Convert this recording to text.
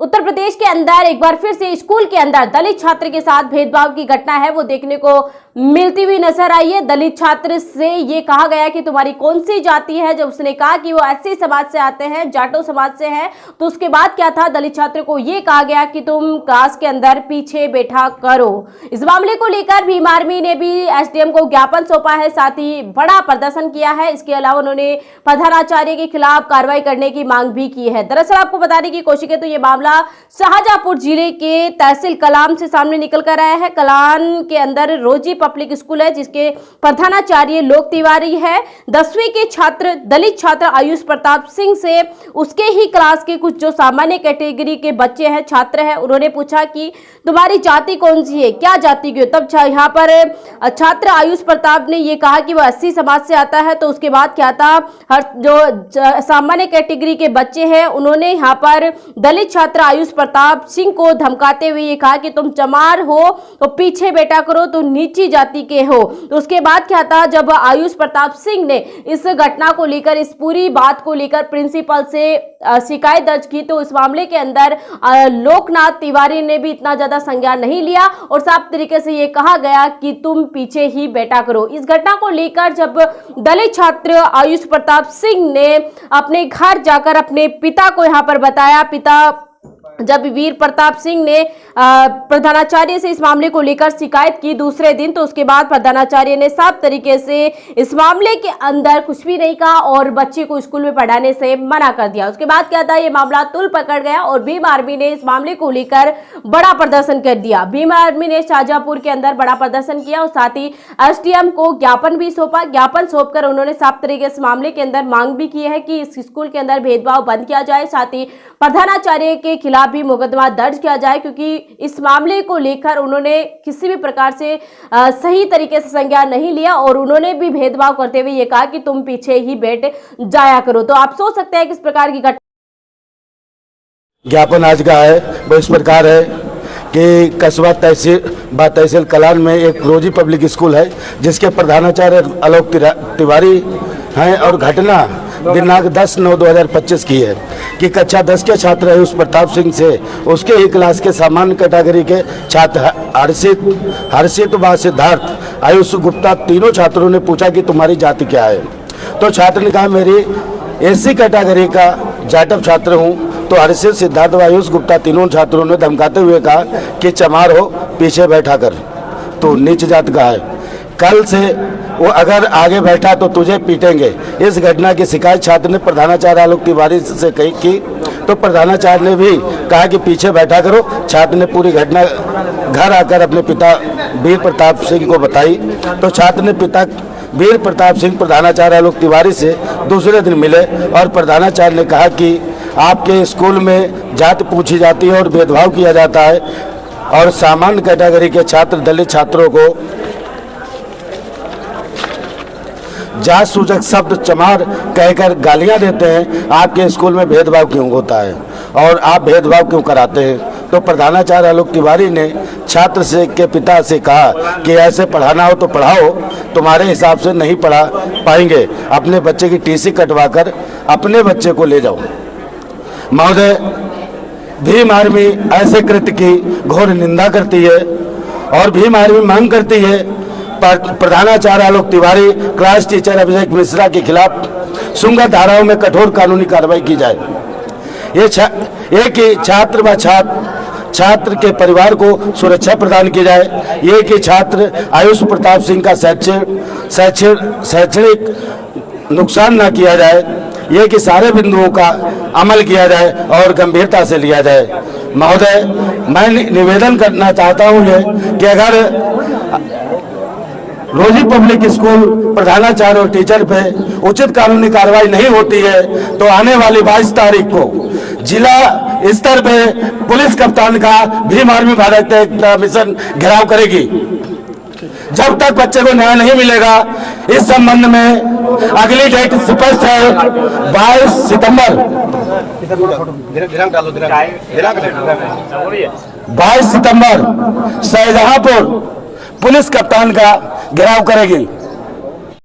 उत्तर प्रदेश के अंदर एक बार फिर से स्कूल के अंदर दलित छात्र के साथ भेदभाव की घटना है वो देखने को मिलती हुई नजर आई है। दलित छात्र से ये कहा गया कि तुम्हारी कौन सी जाति है। जब उसने कहा कि वो एससी समाज से आते हैं, जाटो समाज से हैं, तो उसके बाद क्या था, दलित छात्र को ये कहा गया कि तुम क्लास के अंदर पीछे बैठा करो। इस मामले को लेकर भीम आर्मी ने भी एसडीएम को ज्ञापन सौंपा है, साथ ही बड़ा प्रदर्शन किया है। इसके अलावा उन्होंने प्रधानाचार्य के खिलाफ कार्रवाई करने की मांग भी की है। दरअसल आपको बताने की कोशिश है तो ये मामला शाहजहांपुर जिले के तहसील कलाम से सामने निकल कर आया है। कलाम के अंदर रोजी पब्लिक स्कूल है जिसके प्रधानाचार्य लोक तिवारी है। 10वीं के छात्र दलित छात्र आयुष प्रताप सिंह से उसके ही क्लास के कुछ जो सामान्य कैटेगरी के बच्चे हैं, छात्र हैं, उन्होंने पूछा कि तुम्हारी जाति कौन सी है, क्या जाति की हो। तब यहाँ पर छात्र आयुष प्रताप ने ये कहा कि वो 80 समाज से आता है। तो उसके बाद क्या था, हर जो सामान्य कैटेगरी के बच्चे हैं उन्होंने यहाँ पर दलित छात्र आयुष प्रताप सिंह को धमकाते हुए ये कहा कि तुम चमार हो तो पीछे बैठा करो, तो नीची जाति के हो। तो उसके बाद क्या था, जब आयुष प्रताप सिंह ने इस घटना को लेकर, इस पूरी बात को लेकर प्रिंसिपल से शिकायत दर्ज की, तो इस मामले के अंदर लोकनाथ तिवारी ने भी इतना ज्यादा संज्ञान नहीं लिया और साफ तरीके से ये कहा गया कि तुम पीछे ही बैठा करो। इस घटना को लेकर जब दलित छात्र आयुष प्रताप सिंह ने अपने घर जाकर अपने पिता को यहाँ पर बताया, पिता जब वीर प्रताप सिंह ने प्रधानाचार्य से इस मामले को लेकर शिकायत की दूसरे दिन, तो उसके बाद प्रधानाचार्य ने साफ तरीके से इस मामले के अंदर कुछ भी नहीं कहा और बच्चे को स्कूल में पढ़ाने से मना कर दिया। उसके बाद क्या था, ये मामला तुल पकड़ गया और भीम आर्मी ने इस मामले को लेकर बड़ा प्रदर्शन कर दिया। भीम आर्मी ने शाहजहांपुर के अंदर बड़ा प्रदर्शन किया और साथ ही एसडीएम को ज्ञापन भी सौंपा। ज्ञापन सौंपकर उन्होंने साफ तरीके से इस मामले के अंदर मांग भी की है कि इस स्कूल के अंदर भेदभाव बंद किया जाए, साथ ही प्रधानाचार्य के खिलाफ भी मुकदमा दर्ज किया जाए, क्योंकि इस मामले को लेकर उन्होंने किसी भी प्रकार से सही तरीके से संज्ञान नहीं लिया और उन्होंने भी भेदभाव करते हुए ये कहा कि तुम पीछे ही बैठ जाया करो। तो आप सोच सकते हैं किस प्रकार की घटना। ज्ञापन आज का है वो इस प्रकार है कि कस्बा तहसील कलान में एक रोजी पब्लिक स्कूल है जिसके प्रधानाचार्य आलोक तिवारी हैं और घटना दिनांक 10/9/2025 की है कि कक्षा 10 के छात्र आयुष प्रताप सिंह से उसके ही क्लास के सामान्य कैटेगरी के छात्र हर्षित व सिद्धार्थ आयुष गुप्ता तीनों छात्रों ने पूछा कि तुम्हारी जाति क्या है। तो छात्र ने कहा मेरी एससी कैटेगरी का जाटव छात्र हूँ। तो हर्षित सिद्धार्थ व आयुष गुप्ता तीनों छात्रों ने धमकाते हुए कहा कि चमार हो, पीछे बैठा कर, तो नीच जात का है, कल से वो अगर आगे बैठा तो तुझे पीटेंगे। इस घटना की शिकायत छात्र ने प्रधानाचार्य आलोक तिवारी से की तो प्रधानाचार्य ने भी कहा कि पीछे बैठा करो। छात्र ने पूरी घटना घर आकर अपने पिता वीर प्रताप सिंह को बताई। तो छात्र ने पिता वीर प्रताप सिंह प्रधानाचार्य आलोक तिवारी से दूसरे दिन मिले और प्रधानाचार्य ने कहा कि आपके स्कूल में जाति पूछी जाती है और भेदभाव किया जाता है और सामान्य कैटेगरी के छात्र दलित छात्रों को जात सूचक शब्द चमार कहकर गालियां देते हैं। आपके स्कूल में भेदभाव क्यों होता है और आप भेदभाव क्यों कराते हैं। तो प्रधानाचार्य आलोक तिवारी ने छात्र से के पिता से कहा कि ऐसे पढ़ाना हो तो पढ़ाओ, तुम्हारे हिसाब से नहीं पढ़ा पाएंगे, अपने बच्चे की टीसी कटवाकर अपने बच्चे को ले जाओ। महोदय, भीम आर्मी ऐसे कृत्य की घोर निंदा करती है और भीम आर्मी मांग करती है प्रधानाचार्य आलोक तिवारी क्लास टीचर अभिषेक मिश्रा के खिलाफ सुंगा धाराओं में कठोर कानूनी कार्रवाई की जाए। एक ही छात्र व छात्र के परिवार को सुरक्षा प्रदान की जाए। ये कि छात्र आयुष प्रताप सिंह का शैक्षणिक नुकसान न किया जाए। ये कि सारे बिंदुओं का अमल किया जाए और गंभीरता से लिया जाए। महोदय, मैं निवेदन करना चाहता हूँ ये कि अगर रोजी पब्लिक स्कूल प्रधानाचार्य और टीचर पे उचित कानूनी कार्रवाई नहीं होती है तो आने वाली 22 तारीख को जिला स्तर पे पुलिस कप्तान का भीम आर्मी भारत मिशन घेराव करेगी। जब तक बच्चे को न्याय नहीं मिलेगा, इस संबंध में अगली डेट स्पष्ट है 22 सितंबर 22 सितंबर शाहजहांपुर पुलिस कप्तान का घेराव करेगी।